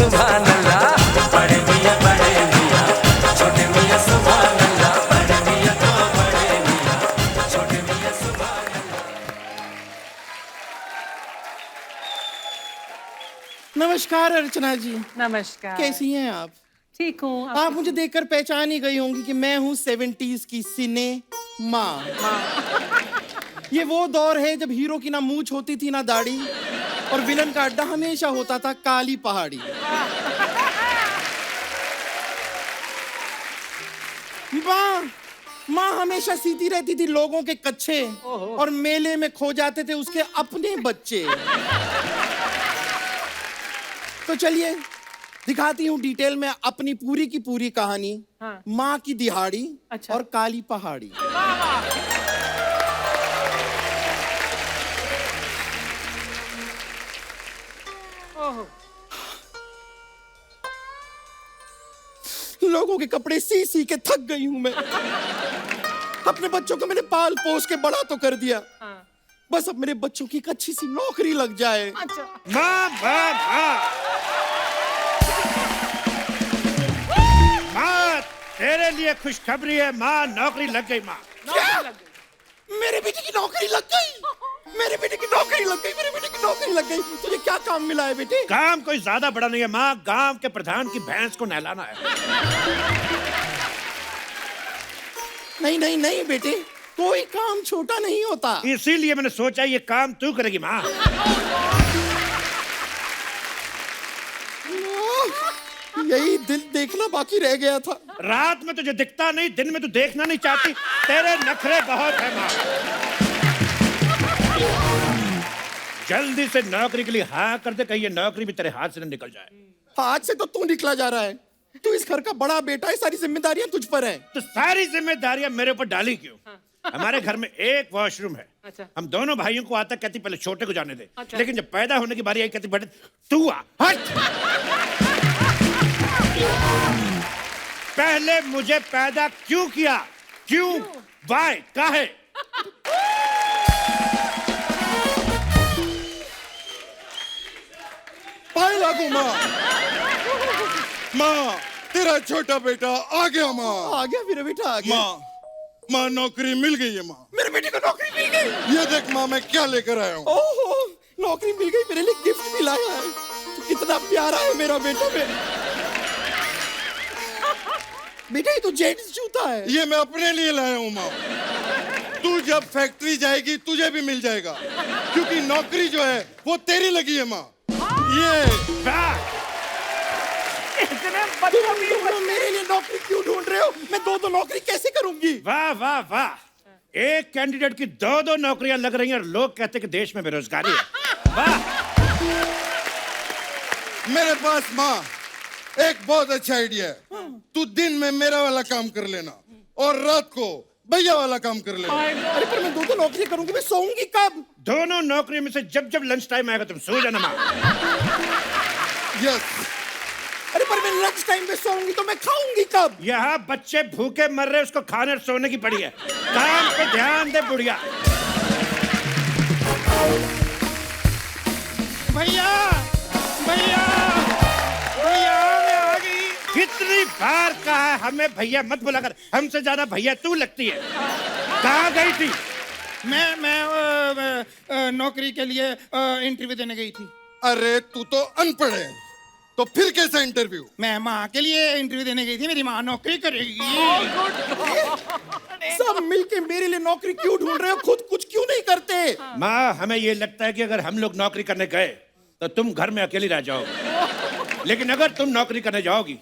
सुभान अल्लाह, बड़े मियाँ छोटे मियाँ सुभान अल्लाह, बड़े मियाँ तो बड़े मियाँ, छोटे मियाँ सुभान अल्लाह। नमस्कार अर्चना जी, नमस्कार। कैसी हैं आप? ठीक हूँ। आप मुझे देखकर पहचान ही गई होंगी कि मैं हूँ 70s की सिने माँ। ये वो दौर है जब हीरो की ना मूंछ होती थी ना दाढ़ी, और विलन का अड्डा हमेशा होता था काली पहाड़ी। माँ हमेशा सीती रहती थी लोगों के कच्चे, और मेले में खो जाते थे उसके अपने बच्चे। तो चलिए दिखाती हूँ डिटेल में अपनी पूरी की पूरी कहानी। हाँ। माँ की दिहाड़ी अच्छा। और काली पहाड़ी। ओहो। लोगों के कपड़े सी सी के थक गई हूं मैं। अपने बच्चों को मैंने पाल पोस के बड़ा तो कर दिया, हाँ। बस अब मेरे बच्चों की एक अच्छी सी नौकरी लग जाए। अच्छा। माँ माँ तेरे लिए खुशखबरी है माँ, नौकरी लग गई माँ। नौकरी लग गई। मेरे बेटे की नौकरी लग गई, मेरे बेटे की नौकरी लग गई, मेरे बेटे की नौकरी लग गई। तुझे क्या काम मिला है बेटे? काम कोई ज्यादा बड़ा नहीं है माँ, गांव के प्रधान की भैंस को नहलाना है। नहीं नहीं नहीं बेटे, कोई काम छोटा नहीं होता। इसीलिए मैंने सोचा ये काम तू करेगी माँ। यही दिल देखना बाकी रह गया था। रात में तुझे दिखता नहीं, दिन में तू देखना नहीं चाहती। तेरे नखरे बहुत है माँ। जल्दी से नौकरी के लिए हाँ कर दे, कहीं ये नौकरी भी तेरे हाथ से न निकल जाए। हाथ से तो तू निकला जा रहा है, तू इस घर का बड़ा बेटा है, सारी जिम्मेदारियां तुझ पर हैं। तो सारी जिम्मेदारियां मेरे ऊपर डाली क्यों? हमारे घर में एक वॉशरूम है। अच्छा। हम दोनों भाइयों को आता कहती पहले छोटे को जाने दे। अच्छा। लेकिन जब पैदा होने की बारी आई कहती बेटे तू आ, हट। पहले मुझे पैदा क्यों किया? क्यों? वाई? काहे? पाए लागू माँ। माँ तेरा छोटा बेटा आ गया माँ। आ गया मेरा बेटा, आ गया। माँ नौकरी मिल गई है माँ। मेरे बेटे को नौकरी मिल गई। ये देख माँ मैं क्या लेकर आया हूँ। ओहो, नौकरी मिल गई, मेरे लिए गिफ्ट भी लाया है। तो कितना प्यारा है मेरा बेटा। बेटा ये तो जेंट्स जूता है। ये मैं अपने लिए लाया हूँ माँ। तू जब फैक्ट्री जाएगी तुझे भी मिल जाएगा, क्योंकि नौकरी जो है वो तेरी लगी है माँ। ये इतने बच्चों की तुम मेरे लिए नौकरी क्यों ढूंढ रहे हो? मैं दो नौकरी कैसे करूंगी? वाह वाह वाह, एक कैंडिडेट की दो नौकरियां लग रही हैं और लोग कहते हैं कि देश में बेरोजगारी है। वाह। मेरे पास माँ एक बहुत अच्छा आइडिया है। तू दिन में मेरा वाला काम कर लेना और रात को भैया वाला काम कर लेना। अरे पर मैं दो नौकरी करूंगी, मैं सोऊंगी कब? दोनों नौकरियों में से जब जब लंच टाइम आएगा तुम सो जाना माँ। यस। अरे पर मैं लंच टाइम पे सोऊंगी तो मैं खाऊंगी कब? यहाँ बच्चे भूखे मर रहे, उसको खाने और सोने की पड़ी है। काम पे ध्यान दे बुढ़िया। भैया भैया भैया मैं आ गई। कितनी बार कहा है हमें भैया मत बुला कर, हमसे ज्यादा भैया तू लगती है। कहाँ गई थी? मैं नौकरी के लिए इंटरव्यू देने गई थी। अरे तू तो अनपढ़ है, तो फिर कैसा इंटरव्यू? मैं माँ के लिए इंटरव्यू देने गई थी, मेरी माँ नौकरी करेगी। सब मिलके मेरे लिए नौकरी क्यों ढूंढ रहे हो? खुद कुछ क्यों नहीं करते? माँ हमें ये लगता है कि अगर हम लोग नौकरी करने गए तो तुम घर में अकेली रह जाओगी, लेकिन अगर तुम नौकरी करने जाओगी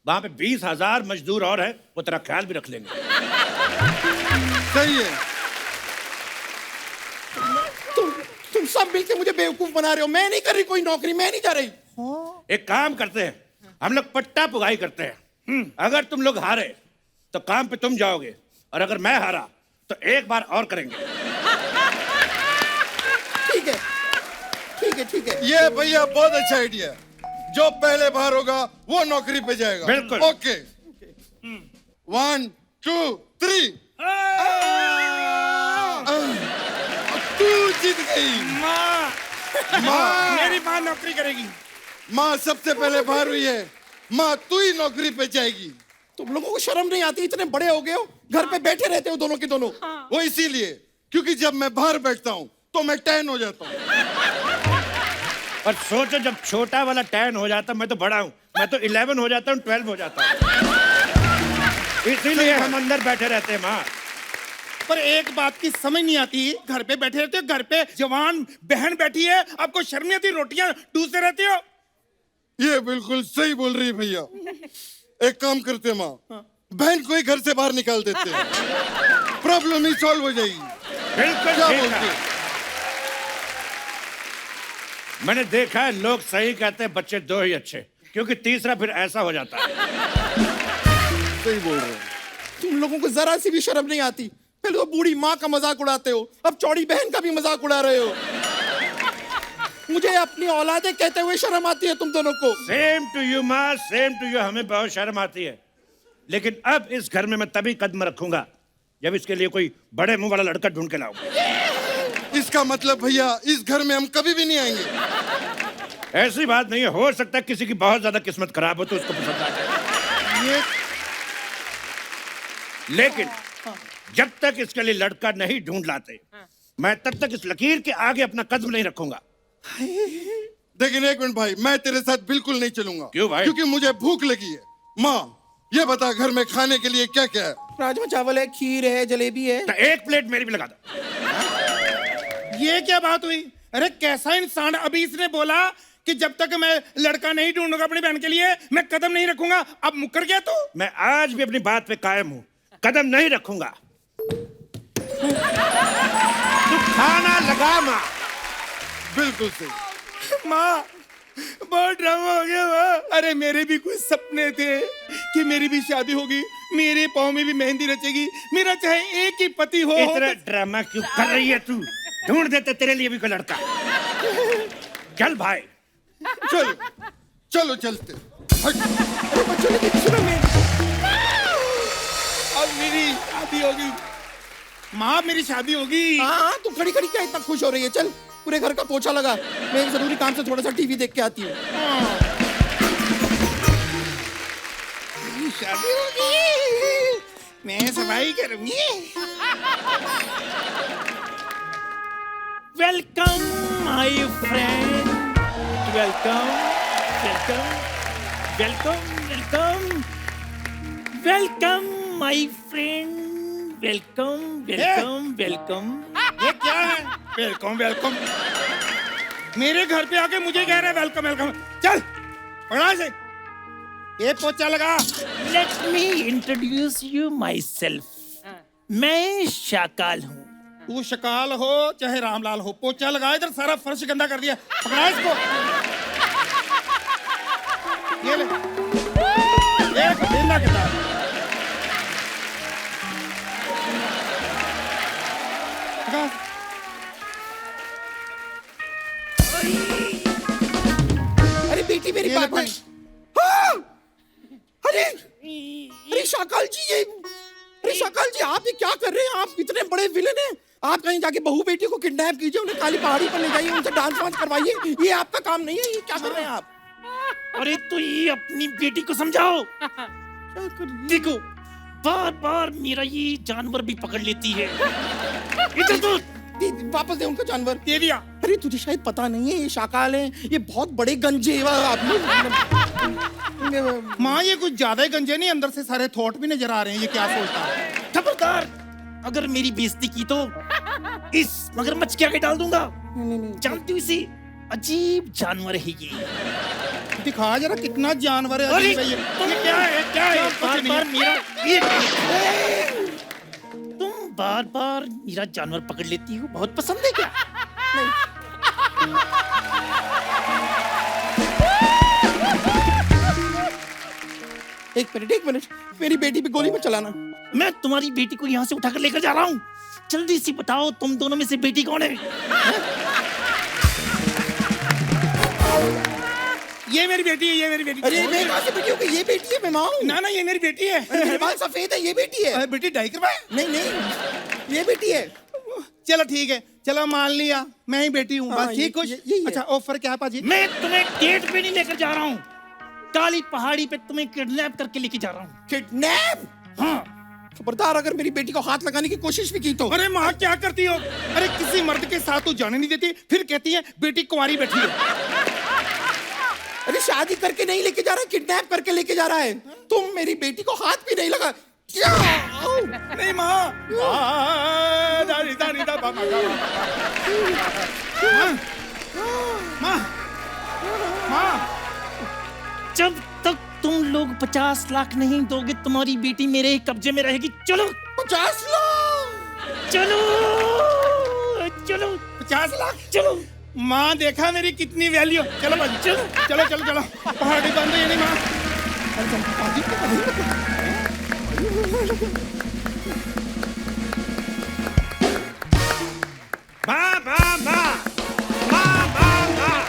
वहां पे 20,000 मजदूर और हैं, वो तेरा ख्याल भी रख लेंगे। सही है। तुम सब मिलके मुझे बेवकूफ बना रहे हो। मैं नहीं कर रही कोई नौकरी, मैं नहीं जा रही। एक काम करते हैं, हम लोग पट्टा पुगाई करते हैं। अगर तुम लोग हारे तो काम पे तुम जाओगे, और अगर मैं हारा तो एक बार और करेंगे। ठीक है ठीक है ठीक है। ये भैया बहुत अच्छा आइडिया है। जो पहले बाहर होगा वो नौकरी पे जाएगा। बिल्कुल। ओके 1 2 3। तू जीत गई। माँ माँ मेरी माँ नौकरी करेगी। माँ सबसे पहले बाहर हुई है। माँ तू ही नौकरी पे जाएगी। तुम लोगों को शर्म नहीं आती? इतने बड़े हो गए हो, घर पे बैठे रहते हो दोनों के दोनों। वो इसीलिए क्योंकि जब मैं बाहर बैठता हूँ तो मैं टैन हो जाता हूँ। और सोचो जब छोटा वाला 10 हो जाता, मैं तो बड़ा हूँ, मैं तो 11 हो जाता हूँ, 12 हो जाता हूँ। इसीलिए हम अंदर बैठे रहते हैं माँ। पर एक बात की समझ नहीं आती, घर पे बैठे रहते हो, घर पे जवान बहन बैठी है, आपको शर्म नहीं आती? रोटियां टूसते रहते हो। ये बिल्कुल सही बोल रही है भैया। एक काम करते हैं माँ, बहन को ही घर से बाहर निकाल देते हैं, प्रॉब्लम ही सॉल्व हो जाएगी। बिल्कुल क्या ठीक बोलते है। हैं? मैंने देखा है लोग सही कहते हैं, बच्चे 2 ही अच्छे, क्योंकि तीसरा फिर ऐसा हो जाता है। सही बोल रहे हो। तुम लोगों को जरा सी भी शर्म नहीं आती? पहले तो बूढ़ी माँ का मजाक उड़ाते हो, अब चौड़ी बहन का भी मजाक उड़ा रहे हो। मुझे अपनी औलादे कहते हुए शर्म आती है तुम दोनों को। सेम टू यू माँ, सेम टू यू। हमें बहुत शर्म आती है, लेकिन अब इस घर में मैं तभी कदम रखूंगा जब इसके लिए कोई बड़े मुंह वाला लड़का ढूंढ के लाऊंगा। इसका मतलब भैया इस घर में हम कभी भी नहीं आएंगे। ऐसी बात नहीं है, हो सकता है किसी की बहुत ज्यादा किस्मत खराब हो तो उसको पसंद आ जाए। ये लेकिन जब तक इसके लिए लड़का नहीं ढूंढ लाते, मैं तब तक इस लकीर के आगे अपना कदम नहीं रखूंगा। लेकिन एक मिनट भाई, मैं तेरे साथ बिल्कुल नहीं चलूंगा। क्यों भाई? क्योंकि मुझे भूख लगी है। माँ ये बता घर में खाने के लिए क्या क्या है? राजमा चावल है, खीर है, जलेबी है। तो एक प्लेट मेरी भी लगा दो। ये क्या बात हुई? अरे कैसा इंसान! अभी इसने बोला कि जब तक मैं लड़का नहीं ढूंढूंगा अपनी बहन के लिए मैं कदम नहीं रखूंगा, अब मुकर गया तू। मैं आज भी अपनी बात पे कायम हूं, कदम नहीं रखूंगा। तू खाना लगा माँ। बिल्कुल सही। माँ बहुत ड्रामा हो गया माँ। अरे मेरे भी कुछ सपने थे कि मेरी भी शादी होगी, मेरे पाँव में भी मेहंदी रचेगी, मेरा चाहे एक ही पति हो। इतना ड्रामा क्यों कर रही है तू? ढूंढ देते तेरे लिए भी कोई लड़का। चल भाई। चलो चलो चलते। हट। अरे बच्चों लेकिन सुनो मेरी। अब मेरी शादी होगी माँ, मेरी शादी होगी। हाँ, तू खड़ी खड़ी क्या इतना खुश हो रही है? चल पूरे घर का पोछा लगा, मैं एक जरूरी काम से थोड़ा सा टीवी देख के आती हूँ। मेरी शादी होगी, मैं सफाई करूंगी। Welcome, my friend. Welcome, welcome, welcome, welcome, welcome, my friend. Welcome, welcome, welcome. ये क्या है? Welcome welcome. मेरे घर पे आके मुझे कह रहा है वेलकम वेलकम। चल पकड़ा से, ये पोछा लगा। Let me introduce you myself. मैं शाकाल हूँ। तू शकाल हो चाहे रामलाल हो, पोछा लगा। इधर सारा फर्श गंदा कर दिया, पकड़ा इसको। ये ले, एक गेंदा के साथ। पकड़ा। अरे बेटी मेरी ये ले बात भाई। हाँ! अरे शाकाल जी, अरे शाकाल जी आप ये क्या कर रहे हैं? आप इतने बड़े विलेन हैं। आप कहीं जाके बहू बेटी को किडनैप कीजिए, उन्हें काली पहाड़ी पर ले जाइए, उनसे डांस वांस करवाइए। ये आपका काम नहीं है। ये क्या कर रहे हैं आप? अरे तो ये अपनी बेटी को समझाओ। देखो बार बार मेरा ये जानवर भी पकड़ लेती है। इधर तो वापस दे उनको जानवर। दे दिया। अरे तुझे शायद पता नहीं है, ये शाकाल हैं, ये बहुत बड़े गंजे आप। माँ ये कुछ ज्यादा ही गंजे नहीं, अंदर से सारे थॉट भी नजर आ रहे हैं। ये क्या सोचता है? खबरदार, अगर मेरी बेइज्जती की तो इस मगरमच्छ के आगे डाल दूंगा। जानती हूँ इसे, अजीब जानवर है ये। दिखा जरा कितना जानवर है। अरे अजीब है ये। तुम क्या है, क्या है? बार बार मेरा ये तुम बार बार मेरा जानवर पकड़ लेती हो, बहुत पसंद है क्या? एक मिनट, मेरी बेटी पे गोली मत चलाना। मैं तुम्हारी बेटी को यहाँ से उठाकर लेकर जा रहा हूँ। जल्दी से बताओ तुम दोनों में से बेटी कौन है? ये मेरी बेटी है, ये मेरी बेटी। अरे मैं कहाँ से बेटी हूँ? ये बेटी है, मैं माँ हूँ। ना ना ये मेरी बेटी है। अरे मेरे बाल सफेद है, ये बेटी है। बेटी डाई करवाए। नहीं, ये बेटी है। चलो ठीक है, चलो मान लिया मैं ही बेटी हूँ हाँ, बस ठीक कुछ यही है। अच्छा ऑफर क्या है पाजी मैं तुम्हें डेट पे नहीं लेकर जा रहा हूँ, काली पहाड़ी पे तुम्हें किडनैप करके लेके जा रहा हूँ। किडनैप? हाँ, खबरदार अगर मेरी बेटी को हाथ लगाने की कोशिश भी की तो। अरे माँ क्या करती हो? अरे किसी मर्द के साथ तू जाने नहीं देती, फिर कहती है बेटी कुंवारी बैठी है। अरे शादी करके नहीं लेके जा रहा, किडनैप करके लेके जा रहा है। तुम मेरी बेटी को हाथ भी नहीं लगा। नहीं माँ माँ माँ जब तक तुम लोग 50 लाख नहीं दोगे तुम्हारी बेटी मेरे ही कब्जे में रहेगी। चलो 50 लाख? चलो चलो 50 लाख चलो। माँ देखा मेरी कितनी वैल्यू। चलो बस चलो चलो चलो चलो पहाड़ी बंद है नहीं माँ। माँ माँ माँ माँ माँ माँ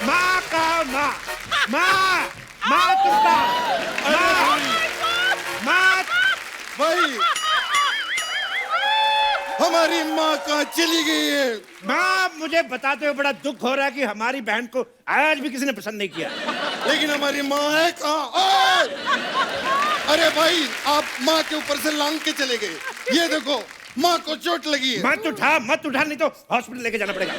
माँ का माँ माँ माँ तुमका माँ भाई हमारी माँ कहाँ चली गई है? माँ मुझे बताते हुए बड़ा दुख हो रहा है कि हमारी बहन को आज भी किसी ने पसंद नहीं किया। लेकिन हमारी माँ है कहाँ? ओए! अरे भाई आप माँ के ऊपर से लांग के चले गए। ये देखो माँ को चोट लगी है। मत उठा नहीं तो हॉस्पिटल लेके जाना पड़ेगा।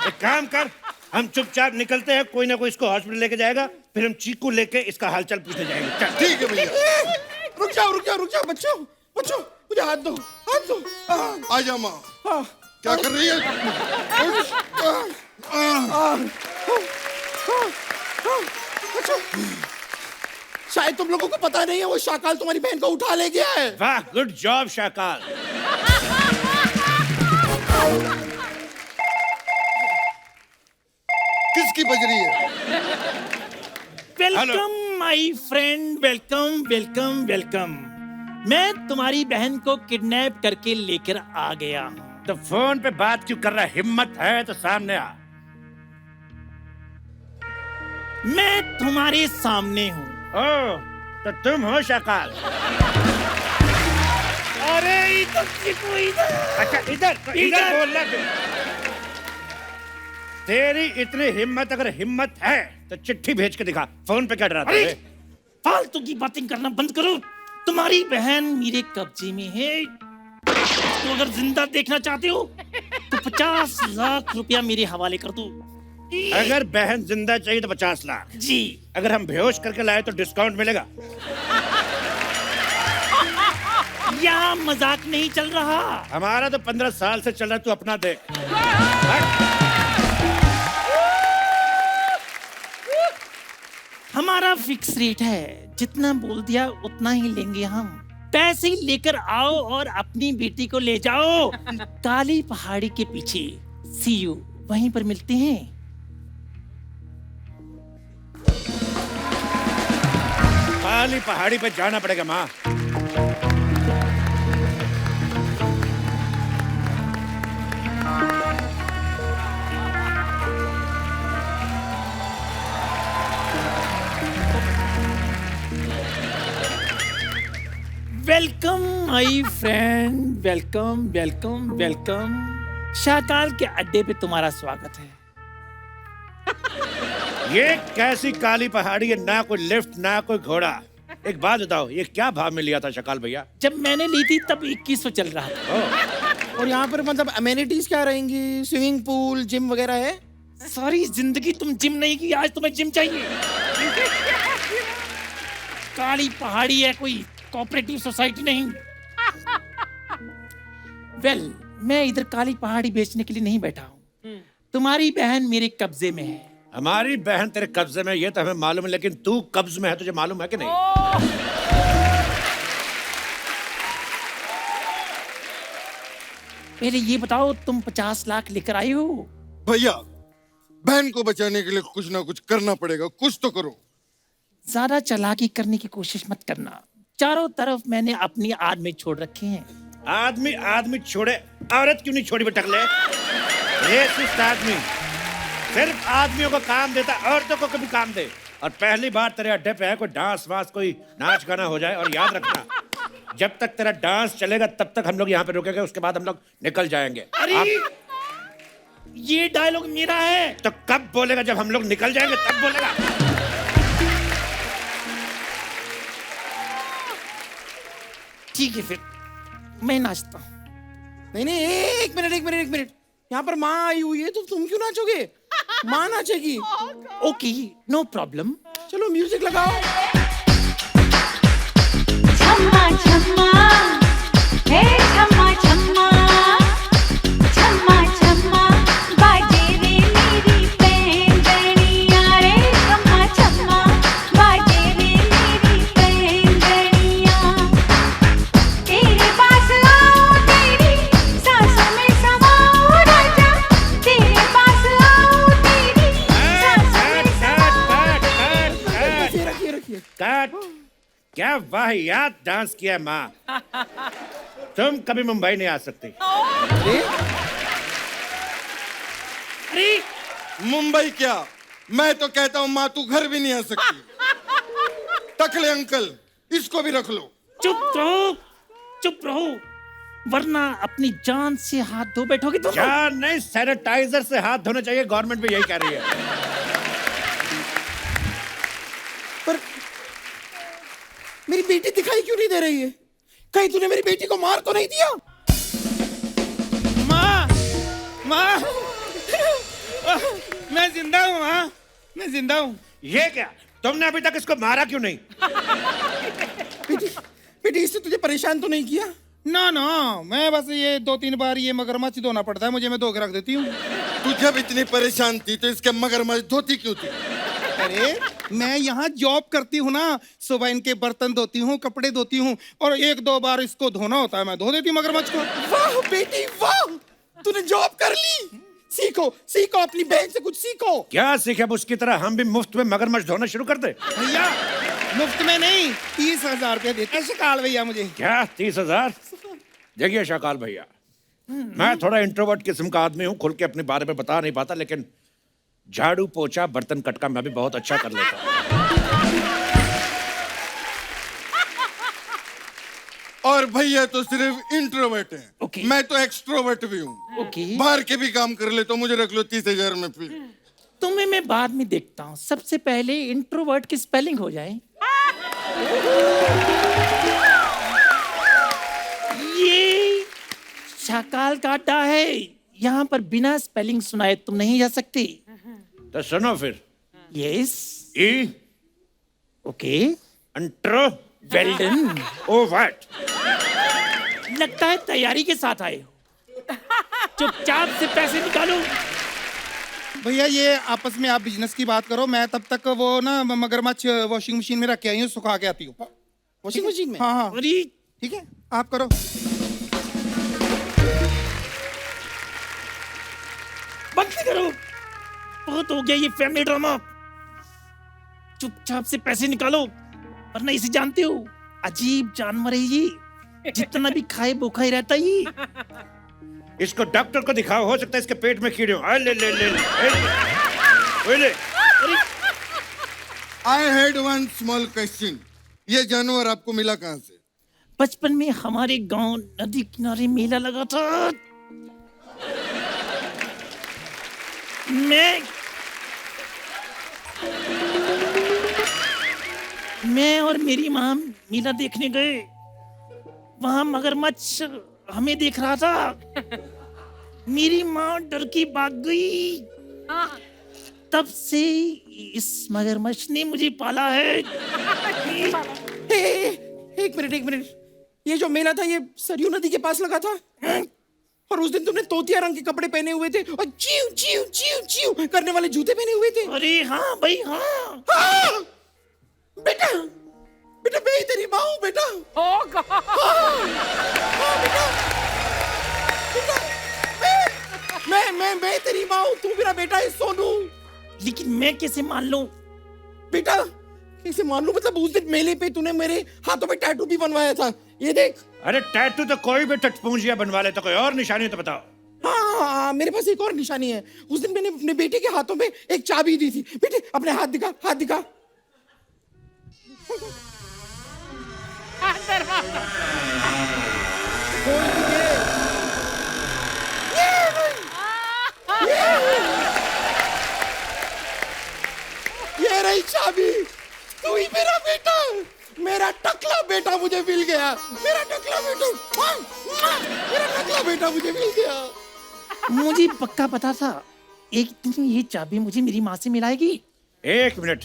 एक काम कर, हम चुपचाप निकलते हैं, कोई ना कोई इसको हॉस्पिटल लेके जाएगा, फिर हम चीकू लेके इसका हालचाल पूछने जाएंगे। चल। ठीक है भैया। रुक जाओ बच्चों बच्चों, मुझे हाथ दो हाथ दो। आ जा माँ। हाँ। क्या कर रही है? अच्छा, शायद तुम लोगों को पता नहीं है वो शाकाल तुम्हारी बहन को उठा ले गया है। वाह, गुड जॉब शाकाल। किसकी बज रही है? Welcome my friend, welcome welcome welcome. मैं तुम्हारी बहन को किडनैप करके लेकर आ गया हूँ। तो फोन पे बात क्यों कर रहा है? हिम्मत है तो सामने आ। मैं तुम्हारे सामने हूँ। ओ, तो तुम हो शाकाल? अरे इधर चिकू इधर। अच्छा इधर बोलना क्यों? तेरी इतनी हिम्मत, अगर हिम्मत है तो चिट्ठी भेज के दिखा। फोन पे क्या डराता अरे है? फालतू की बातें करना बंद करो। तुम्हारी बहन मेरे कब्जे में है। तो अगर जिंदा देखना चाहते हो तो 50 लाख रुपया मेरे हवाले कर दो। अगर बहन जिंदा चाहिए तो 50 लाख जी। अगर हम बेहोश करके लाए तो डिस्काउंट मिलेगा। यहाँ मजाक नहीं चल रहा। हमारा तो 15 साल से चल रहा है, तू अपना देख। हमारा फिक्स रेट है, जितना बोल दिया उतना ही लेंगे हम। पैसे लेकर आओ और अपनी बेटी को ले जाओ। काली पहाड़ी के पीछे सी यू, वहीं पर मिलते हैं। काली पहाड़ी पे जाना पड़ेगा माँ। Welcome my friend, welcome welcome welcome. Shakaal के अड्डे पे तुम्हारा स्वागत है। ये कैसी काली पहाड़ी है? ना कोई लिफ्ट ना कोई घोड़ा। एक बात बताओ, ये क्या भाव में लिया था शकाल भैया? जब मैंने ली थी तब 2100 चल रहा था। और यहाँ पर मतलब अमेनिटीज क्या रहेंगी? स्विमिंग पूल, जिम वगैरह है? सारी जिंदगी तुम जिम नहीं की, आज तुम्हें जिम चाहिए। काली पहाड़ी है, कोई कोऑपरेटिव सोसाइटी नहीं। वेल, मैं इधर काली पहाड़ी बेचने के लिए नहीं बैठा हूँ। तुम्हारी बहन मेरे कब्जे में है। हमारी बहन तेरे कब्जे में, ये तो हमें मालूम है, लेकिन तू कब्ज में है, तुझे मालूम है कि नहीं? पहले ये बताओ, तुम 50 लाख लेकर आई हो? भैया बहन को बचाने के लिए कुछ ना कुछ करना पड़ेगा, कुछ तो करो। ज्यादा चालाकी करने की कोशिश मत करना। चारों तरफ मैंने अपनी आदमी छोड़ रखे हैं। आदमी छोड़े, औरत क्यों नहीं छोड़ी बेटकले? रेसिस्ट आदमी सिर्फ आदमियों को काम देता, औरतों को कभी काम दे। और पहली बार तेरे अड्डे पे है, कोई डांस वांस, कोई नाच गाना हो जाए। और याद रखना, जब तक तेरा डांस चलेगा तब तक हम लोग यहाँ पे रुकेंगे, उसके बाद हम लोग निकल जाएंगे। अरे ये डायलॉग मेरा है। तो कब बोलेगा? जब हम लोग निकल जाएंगे तब बोलेगा। ठीक है फिर मैं नाचता हूँ। नहीं नहीं, एक मिनट एक मिनट एक मिनट, यहाँ पर माँ आई हुई है तो तुम क्यों नाचोगे? माँ नाचेगी। Okay no problem. चलो म्यूजिक लगाओ। छम्मा छम्मा हे छम्मा छम्मा छम्मा छम्मा बाजे रे मेरी बैंगनिया रे छम्मा छम्मा बाजे रे मेरी बैंगनिया तेरे पास आओ तेरी सांसों में समाओ राजा तेरे पास आओ तेरी सांसों में समाओ रखिए रखिए रखिए। कट। क्या वाहियात डांस किया है माँ। तुम कभी मुंबई नहीं आ सकती। अरे मुंबई क्या, मैं तो कहता हूँ माँ तू घर भी नहीं आ सकती। टकले अंकल, इसको भी रख लो। चुप रहो वरना अपनी जान से हाथ धो बैठोगे तुम। जान नहीं, सैनिटाइजर से हाथ धोने चाहिए, गवर्नमेंट भी यही कह रही है। पर मेरी बेटी दिखाई क्यों नहीं दे रही है? कहीं तूने मेरी बेटी को मार तो नहीं दिया? माँ माँ मैं जिंदा हूँ माँ, मैं जिंदा हूँ। ये क्या, तुमने अभी तक इसको मारा क्यों नहीं? बेटी बेटी, इससे तुझे परेशान तो नहीं किया? ना ना, मैं बस ये 2-3 बार ये मगरमच्छ धोना पड़ता है मुझे, मैं धो के रख देती हूँ। तू जब इतनी परेशान थी तो इसके मगरमच्छ धोती क्यों थी? अरे मैं यहाँ जॉब करती हूँ ना, सुबह इनके बर्तन धोती हूँ, कपड़े धोती हूँ, और 1-2 बार इसको धोना होता है, मैं धो देती हूँ मगरमच्छ को। वाह बेटी वाह, तूने जॉब कर ली। सीखो सीखो, अपनी बहन से कुछ सीखो। क्या सीखे? अब उसकी तरह हम भी मुफ्त में मगरमच्छ धोना शुरू कर दे। भैया मुफ्त में नहीं, 30,000 रुपया देते हैं शकाल भैया मुझे। क्या 30,000? देखिए शकाल भैया, मैं थोड़ा इंट्रोवर्ट किस्म का आदमी हूँ, खुल के अपने बारे में बता नहीं पाता, लेकिन झाड़ू पोछा बर्तन कटका मैं भी बहुत अच्छा कर लेता हूँ। और भैया तो सिर्फ इंट्रोवर्ट हैं। ओके। मैं तो एक्सट्रोवर्ट भी हूँ। ओके बाहर के भी काम कर ले, तो मुझे रख लो 30,000 में फिर। तुम्हें मैं बाद में देखता हूँ, सबसे पहले इंट्रोवर्ट की स्पेलिंग हो जाए। ये शकाल का अड्डा है, यहाँ पर बिना स्पेलिंग सुनाए तुम नहीं जा सकती। तो सुनो फिर। Yes E okay intro well done. Oh what. लगता है तैयारी के साथ आए हो। चुपचाप से पैसे निकालो। भैया ये आपस में आप बिजनेस की बात करो, मैं तब तक वो ना मगरमच्छ वॉशिंग मशीन में रख के आई हूँ, सुखा के आती हूँ। वॉशिंग मशीन में? हाँ हाँ अरे ठीक है, आप करो। बंद करो, बहुत हो गया ये फैमिली ड्रामा। चुपचाप से पैसे निकालो वरना इसे जानते हो, अजीब जानवर है ये, जितना भी खाए भूखा ही रहता है ये। इसको डॉक्टर को दिखाओ, हो सकता है इसके पेट में कीड़े हो। आ, ले ले ले ले, ले, ले। I had one small question, ये जानवर आपको मिला कहाँ से? बचपन में हमारे गांव नदी किनारे मेला लगा था, मैं और मेरी माँ मेला देखने गए, वहां मगरमच्छ हमें देख रहा था। मेरी माँ डर के भाग गई, तब से इस मगरमच्छ ने मुझे पाला है। एक मिनट, ये जो मेला था ये सरयू नदी के पास लगा था? और उस दिन तुमने तोतिया रंग के कपड़े पहने हुए थे और चीव चीव चीव चीव करने वाले जूते पहने हुए थे। अरे हाँ भाई हाँ। हाँ! बेटा बेटा मैं ही तेरी माँ हूँ बेटा। Oh God! हाँ, बेटा मैं तेरी माँ हूँ, तू मेरा बेटा है सोनू। लेकिन मैं कैसे मान लूं? बेटा कैसे मान लूं? मतलब उस दिन मेले पे तूने मेरे हाथों पे टैटू भी बनवाया था, ये देख। अरे टैटू तो कोई भी टटपूंजिया बनवा ले, तो कोई और निशानी तो बताओ। हाँ, मेरे पास एक और निशानी है। उस दिन मैंने अपने बेटे के हाथों में एक चाबी दी थी। बेटे अपने हाथ दिखा, हाथ दिखा। मेरा टकला बेटा मुझे मिल गया, मेरा टकला बेटा, मेरा टकला बेटा मुझे मिल गया। मुझे पक्का पता था एक दिन ये चाबी मुझे मेरी माँ से मिलाएगी। एक मिनट,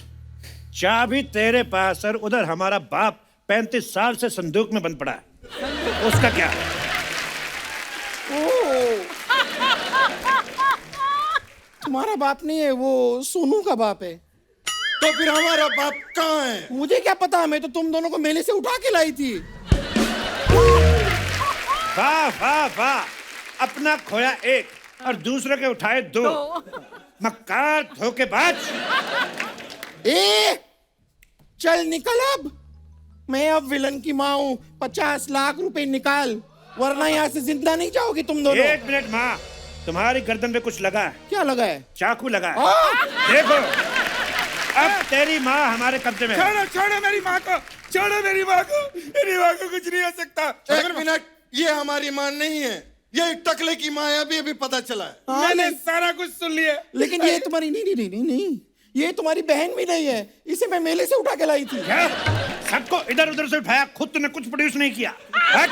चाबी तेरे पास और उधर हमारा बाप 35 साल से संदूक में बंद पड़ा है, उसका क्या? तुम्हारा बाप नहीं है, वो सोनू का बाप है। तो फिर हमारा बाप कहाँ है? मुझे क्या पता, मैं तो तुम दोनों को मेले से उठा के लाई थी। वाह वाह वाह, अपना खोया एक और दूसरे के उठाए दो। मक्कार धोखेबाज। ए, चल निकल अब। मैं अब विलन की माँ हूँ, 50 लाख रुपए निकाल, वरना यहाँ से जिंदा नहीं जाओगे तुम दोनों। एक मिनट माँ, तुम्हारी गर्दन पे कुछ लगा है। क्या लगा है? चाकू लगा है। देखो, अब तेरी माँ हमारे कब्जे में है। छोड़ो छोड़ो मेरी माँ को, छोड़ो मेरी माँ को, मेरी माँ को कुछ नहीं हो सकता। एक मिनट, ये हमारी माँ नहीं है, ये टकले की माँ है, अभी अभी पता चला है। मैंने सारा कुछ सुन लिया। लेकिन ये तुम्हारी नहीं, ये तुम्हारी बहन भी नहीं है, इसे मैं मेले से उठा के लाई थी। क्या? सबको इधर उधर से उठाया, खुद तूने कुछ प्रोड्यूस नहीं किया। हट।